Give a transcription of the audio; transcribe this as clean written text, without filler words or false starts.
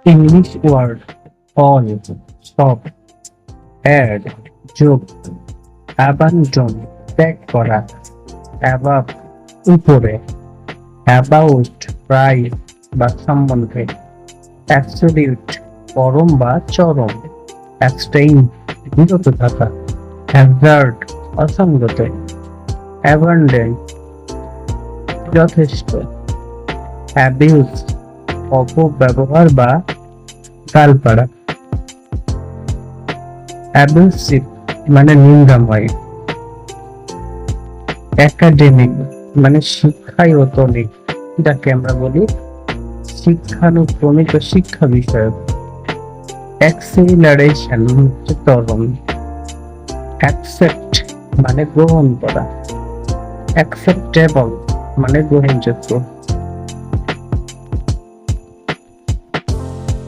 English word all, সব, add, যোগ, abandon, ত্যাগ করা, অ্যাবাভ, উপরে, অ্যাবাউট, প্রায় বা সম্বন্ধে, অ্যাবসোলিউট, পরম বা চরম, অ্যাবস্টেইন, বিরত থাকা, হ্যাজার্ড, অসঙ্গত, অ্যাবান্ডেন্ট, যথেষ্ট, অ্যাবিউজ, অপব্যবহার বা গালপাড়া, অ্যাবিউসিভ মানে নিন্দাময়, একাডেমিক মানে শিক্ষায়তনিক, যাকে আমরা বলি শিক্ষানুক্রমিক ও শিক্ষা বিষয়ক, অ্যাক্সিলারেশন হচ্ছে ত্বরণ, অ্যাকসেপ্ট মানে গ্রহণ করা, অ্যাকসেপ্টেবল মানে গ্রহণযোগ্য।